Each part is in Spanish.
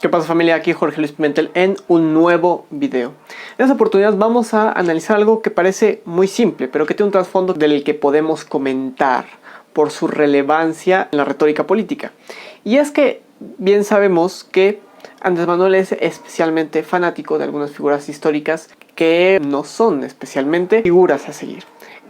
¿Qué pasa, familia? Aquí Jorge Luis Pimentel en un nuevo video. En esta oportunidad vamos a analizar algo que parece muy simple, pero que tiene un trasfondo del que podemos comentar por su relevancia en la retórica política. Y es que bien sabemos que Andrés Manuel es especialmente fanático de algunas figuras históricas que no son especialmente figuras a seguir.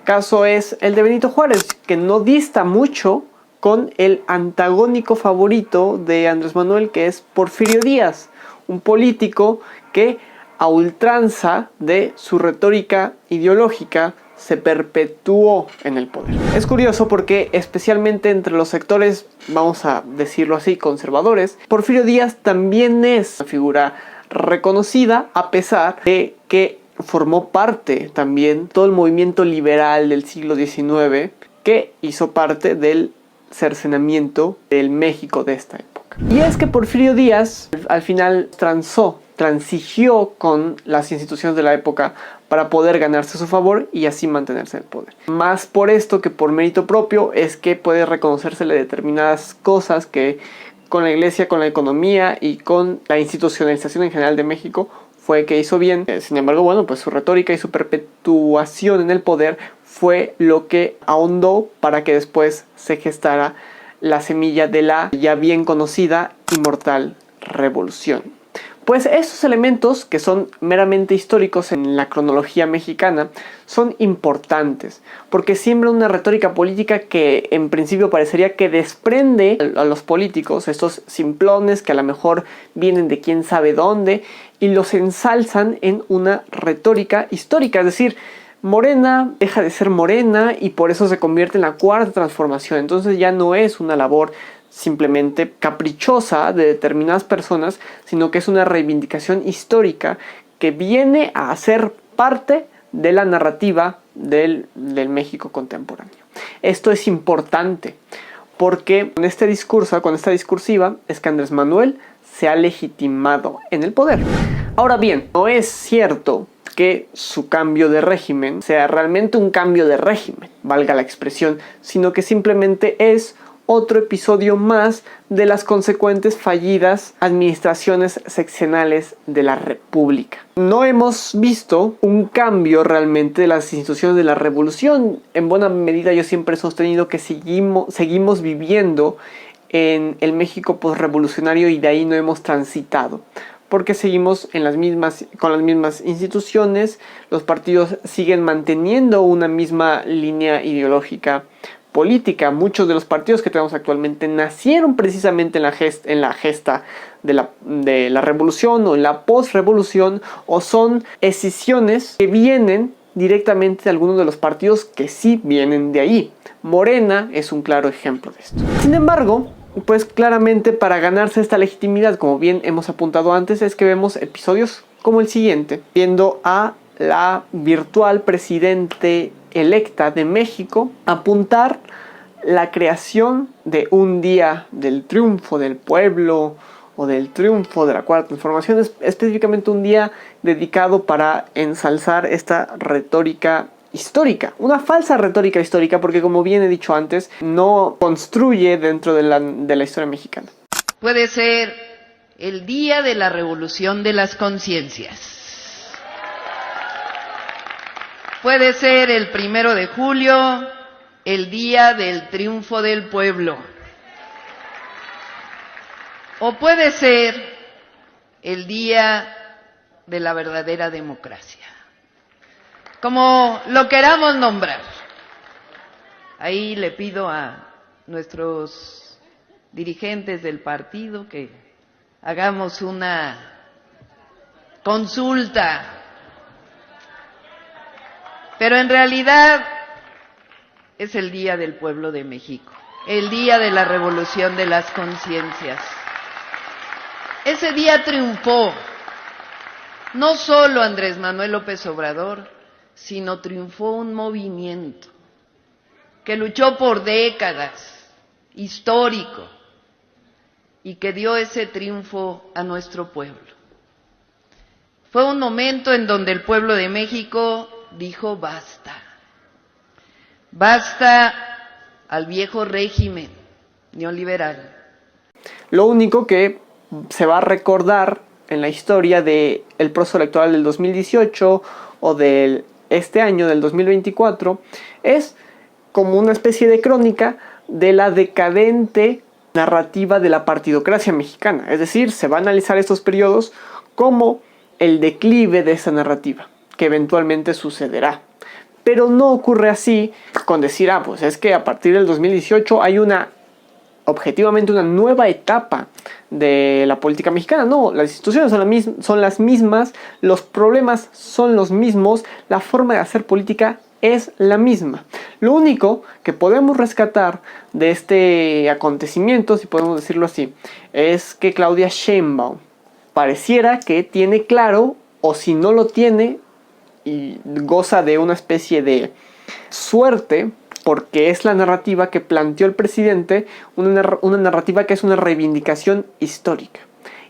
Caso es el de Benito Juárez, que no dista mucho con el antagónico favorito de Andrés Manuel, que es Porfirio Díaz, un político que a ultranza de su retórica ideológica se perpetuó en el poder. Es curioso porque especialmente entre los sectores, vamos a decirlo así, conservadores, Porfirio Díaz también es una figura reconocida, a pesar de que formó parte también todo el movimiento liberal del siglo XIX, que hizo parte del cercenamiento del México de esta época. Y es que Porfirio Díaz al final transigió con las instituciones de la época para poder ganarse su favor y así mantenerse en el poder. Más por esto que por mérito propio es que puede reconocérsele determinadas cosas que con la iglesia, con la economía y con la institucionalización en general de México fue que hizo bien. Sin embargo, bueno, pues su retórica y su perpetuación en el poder fue lo que ahondó para que después se gestara la semilla de la ya bien conocida y mortal revolución. Pues estos elementos, que son meramente históricos en la cronología mexicana, son importantes, porque siembran una retórica política que en principio parecería que desprende a los políticos, estos simplones que a lo mejor vienen de quién sabe dónde, y los ensalzan en una retórica histórica, es decir, Morena deja de ser Morena y por eso se convierte en la cuarta transformación. Entonces ya no es una labor simplemente caprichosa de determinadas personas, sino que es una reivindicación histórica que viene a ser parte de la narrativa del México contemporáneo. Esto es importante porque con este discurso, con esta discursiva, es que Andrés Manuel se ha legitimado en el poder. Ahora bien, no es cierto que su cambio de régimen sea realmente un cambio de régimen, valga la expresión, sino que simplemente es otro episodio más de las consecuentes fallidas administraciones sexenales de la República. No hemos visto un cambio realmente de las instituciones de la revolución. En buena medida yo siempre he sostenido que seguimos viviendo en el México postrevolucionario y de ahí no hemos transitado, porque seguimos con las mismas instituciones, los partidos siguen manteniendo una misma línea ideológica política. Muchos de los partidos que tenemos actualmente nacieron precisamente en la gesta de la revolución o en la postrevolución, o son escisiones que vienen directamente de algunos de los partidos que sí vienen de ahí. Morena es un claro ejemplo de esto. Sin embargo, pues claramente para ganarse esta legitimidad, como bien hemos apuntado antes, es que vemos episodios como el siguiente, viendo a la virtual presidente electa de México apuntar la creación de un día del triunfo del pueblo o del triunfo de la cuarta transformación, específicamente un día dedicado para ensalzar esta retórica histórica, una falsa retórica histórica, porque como bien he dicho antes, no construye dentro de la historia mexicana. Puede ser el día de la revolución de las conciencias. Puede ser el 1 de julio, el día del triunfo del pueblo. O puede ser el día de la verdadera democracia. Como lo queramos nombrar. Ahí le pido a nuestros dirigentes del partido que hagamos una consulta. Pero en realidad es el Día del Pueblo de México, el día de la revolución de las conciencias. Ese día triunfó no solo Andrés Manuel López Obrador, sino triunfó un movimiento que luchó por décadas, histórico, y que dio ese triunfo a nuestro pueblo. Fue un momento en donde el pueblo de México dijo basta. Basta al viejo régimen neoliberal. Lo único que se va a recordar en la historia del proceso electoral del 2018 o de este año, del 2024, es como una especie de crónica de la decadente narrativa de la partidocracia mexicana. Es decir, se va a analizar estos periodos como el declive de esa narrativa, que eventualmente sucederá. Pero no ocurre así con decir, pues es que a partir del 2018 hay objetivamente una nueva etapa de la política mexicana. No, las instituciones son las mismas, los problemas son los mismos, la forma de hacer política es la misma. Lo único que podemos rescatar de este acontecimiento, si podemos decirlo así, es que Claudia Sheinbaum pareciera que tiene claro, o si no lo tiene, y goza de una especie de suerte, porque es la narrativa que planteó el presidente, una narrativa que es una reivindicación histórica.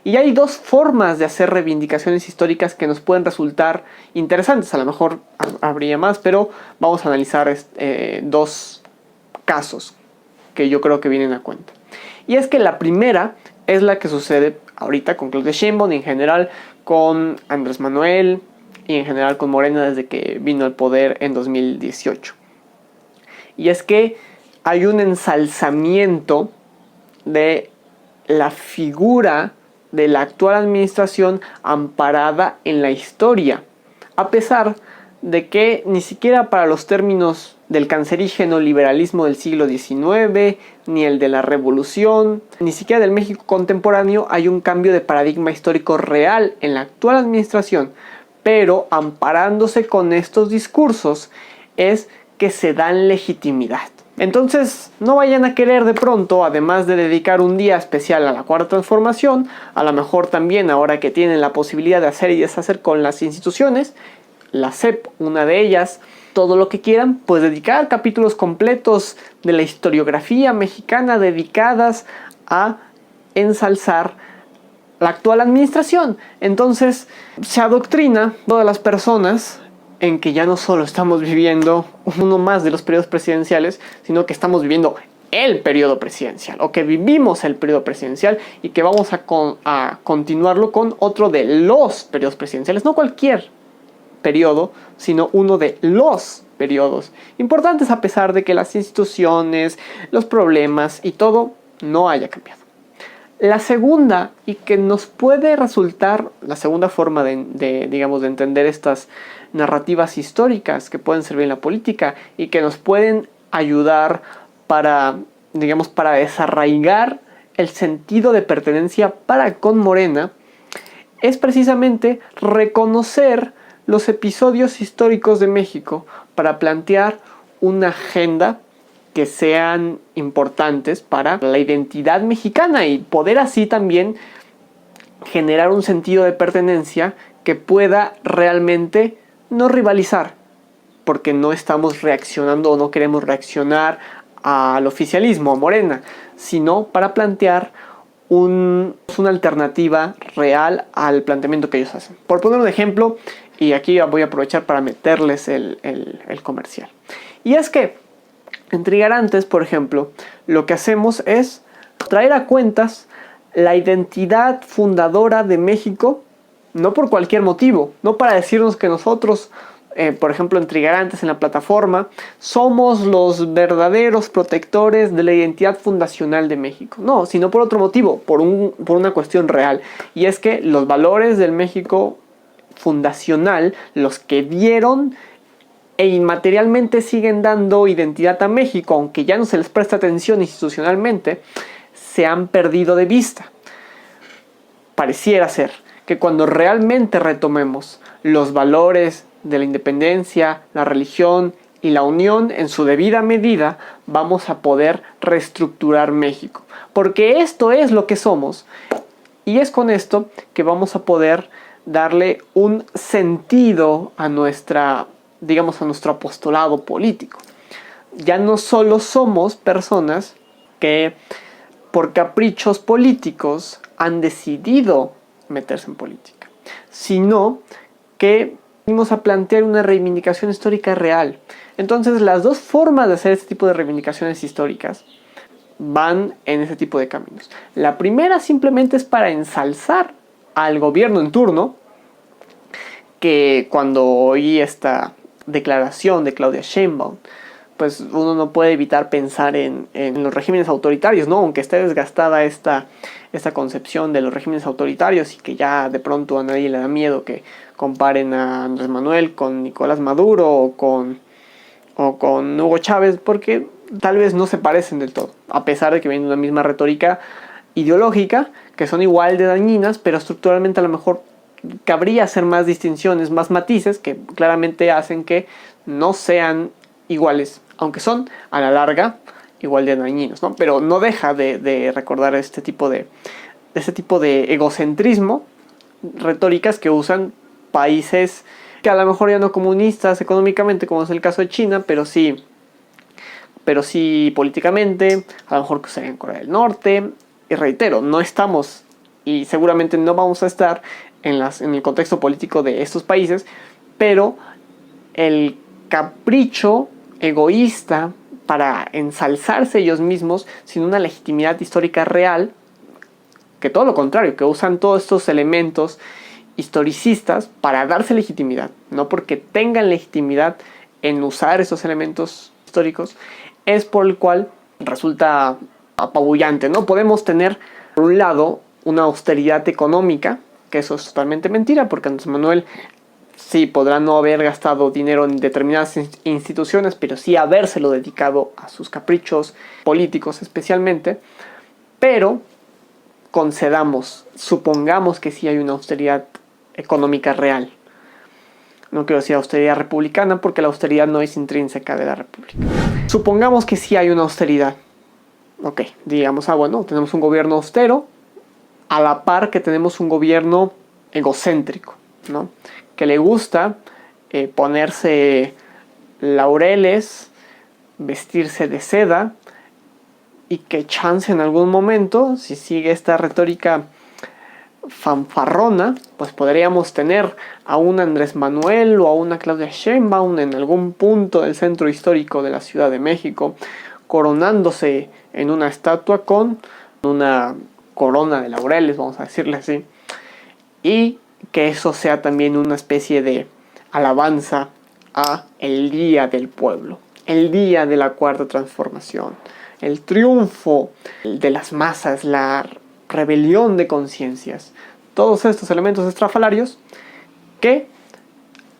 Y hay dos formas de hacer reivindicaciones históricas que nos pueden resultar interesantes. A lo mejor habría más, pero vamos a analizar dos casos que yo creo que vienen a cuenta. Y es que la primera es la que sucede ahorita con Claudia Sheinbaum y en general con Andrés Manuel y en general con Morena desde que vino al poder en 2018. Y es que hay un ensalzamiento de la figura de la actual administración amparada en la historia, a pesar de que ni siquiera para los términos del cancerígeno liberalismo del siglo XIX, ni el de la revolución, ni siquiera del México contemporáneo hay un cambio de paradigma histórico real en la actual administración, pero amparándose con estos discursos es que se dan legitimidad. Entonces, no vayan a querer de pronto, además de dedicar un día especial a la Cuarta Transformación, a lo mejor también ahora que tienen la posibilidad de hacer y deshacer con las instituciones, la SEP, una de ellas, todo lo que quieran, pues dedicar capítulos completos de la historiografía mexicana dedicadas a ensalzar la actual administración. Entonces, se adoctrina a todas las personas en que ya no solo estamos viviendo uno más de los periodos presidenciales, sino que estamos viviendo el periodo presidencial, o que vivimos el periodo presidencial y que vamos a continuarlo con otro de los periodos presidenciales, no cualquier periodo, sino uno de los periodos importantes, a pesar de que las instituciones, los problemas y todo no haya cambiado. La segunda, y que nos puede resultar la segunda forma de entender estas narrativas históricas que pueden servir en la política y que nos pueden ayudar para desarraigar el sentido de pertenencia para con Morena, es precisamente reconocer los episodios históricos de México para plantear una agenda que sean importantes para la identidad mexicana y poder así también generar un sentido de pertenencia que pueda realmente no rivalizar, porque no estamos reaccionando o no queremos reaccionar al oficialismo, a Morena, sino para plantear una alternativa real al planteamiento que ellos hacen. Por poner un ejemplo, y aquí voy a aprovechar para meterles el comercial. Y es que en Trigarantes, por ejemplo, lo que hacemos es traer a cuentas la identidad fundadora de México, no por cualquier motivo, no para decirnos que nosotros, por ejemplo en Trigarantes, en la plataforma, somos los verdaderos protectores de la identidad fundacional de México. No, sino por otro motivo, por una cuestión real. Y es que los valores del México fundacional, los que dieron e inmaterialmente siguen dando identidad a México, aunque ya no se les presta atención institucionalmente, se han perdido de vista. Pareciera ser que cuando realmente retomemos los valores de la independencia, la religión y la unión en su debida medida, vamos a poder reestructurar México. Porque esto es lo que somos. Y es con esto que vamos a poder darle un sentido a nuestro apostolado político. Ya no solo somos personas que por caprichos políticos han decidido meterse en política, sino que venimos a plantear una reivindicación histórica real. Entonces, las dos formas de hacer este tipo de reivindicaciones históricas van en ese tipo de caminos. La primera simplemente es para ensalzar al gobierno en turno, que cuando oí esta declaración de Claudia Sheinbaum, pues uno no puede evitar pensar en los regímenes autoritarios, ¿no? Aunque esté desgastada esta concepción de los regímenes autoritarios y que ya de pronto a nadie le da miedo que comparen a Andrés Manuel con Nicolás Maduro o con Hugo Chávez, porque tal vez no se parecen del todo, a pesar de que vienen de una misma retórica ideológica, que son igual de dañinas, pero estructuralmente a lo mejor cabría hacer más distinciones, más matices, que claramente hacen que no sean iguales, aunque son a la larga igual de dañinos, ¿no? Pero no deja de recordar este tipo de egocentrismo, retóricas que usan países que a lo mejor ya no comunistas económicamente, como es el caso de China, pero sí políticamente, a lo mejor que usarían Corea del Norte. Y reitero, no estamos y seguramente no vamos a estar en el contexto político de estos países, pero el capricho egoísta para ensalzarse ellos mismos sin una legitimidad histórica real, que todo lo contrario, que usan todos estos elementos historicistas para darse legitimidad, no porque tengan legitimidad en usar esos elementos históricos, es por el cual resulta apabullante, ¿no? Podemos tener, por un lado, una austeridad económica, que eso es totalmente mentira, porque Andrés Manuel sí podrá no haber gastado dinero en determinadas instituciones, pero sí habérselo dedicado a sus caprichos políticos especialmente. Pero supongamos que sí hay una austeridad económica real. No quiero decir austeridad republicana, porque la austeridad no es intrínseca de la república. Supongamos que sí hay una austeridad. Ok, digamos, bueno, tenemos un gobierno austero, a la par que tenemos un gobierno egocéntrico, ¿no? Que le gusta ponerse laureles, vestirse de seda, y que chance en algún momento, si sigue esta retórica fanfarrona, pues podríamos tener a un Andrés Manuel o a una Claudia Sheinbaum en algún punto del centro histórico de la Ciudad de México, coronándose en una estatua con una corona de laureles, vamos a decirle así, y que eso sea también una especie de alabanza a el día del pueblo, el día de la cuarta transformación, el triunfo de las masas, la rebelión de conciencias, todos estos elementos estrafalarios que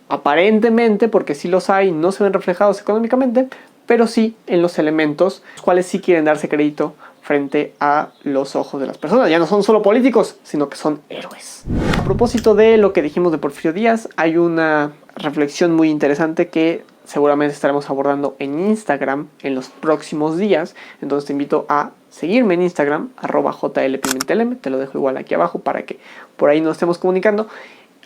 aparentemente, porque sí los hay, no se ven reflejados económicamente, pero sí en los elementos, los cuales sí quieren darse crédito frente a los ojos de las personas. Ya no son solo políticos, sino que son héroes. A propósito de lo que dijimos de Porfirio Díaz, hay una reflexión muy interesante que seguramente estaremos abordando en Instagram en los próximos días. Entonces te invito a seguirme en Instagram, @jlpimentelm, te lo dejo igual aquí abajo para que por ahí nos estemos comunicando.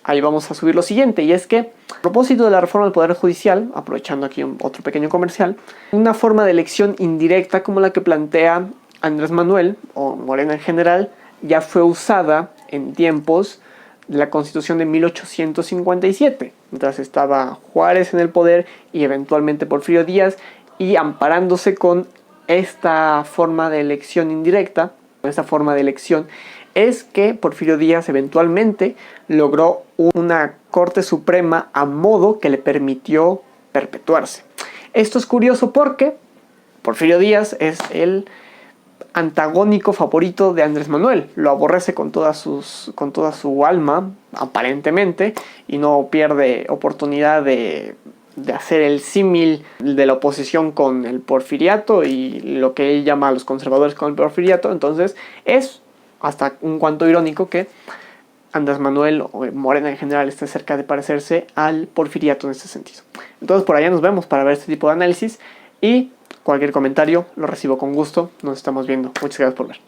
Ahí vamos a subir lo siguiente, y es que a propósito de la reforma del Poder Judicial, aprovechando aquí otro pequeño comercial, una forma de elección indirecta como la que plantea Andrés Manuel, o Morena en general, ya fue usada en tiempos de la Constitución de 1857, mientras estaba Juárez en el poder y eventualmente Porfirio Díaz, y amparándose con esta forma de elección indirecta, con esta forma de elección, es que Porfirio Díaz eventualmente logró una Corte Suprema a modo que le permitió perpetuarse. Esto es curioso porque Porfirio Díaz es el antagónico favorito de Andrés Manuel. Lo aborrece con toda su alma, aparentemente, y no pierde oportunidad de hacer el símil de la oposición con el porfiriato y lo que él llama a los conservadores con el porfiriato. Entonces es hasta un cuanto irónico que Andrés Manuel o Morena en general esté cerca de parecerse al porfiriato en este sentido. Entonces por allá nos vemos para ver este tipo de análisis, y cualquier comentario lo recibo con gusto. Nos estamos viendo. Muchas gracias por ver.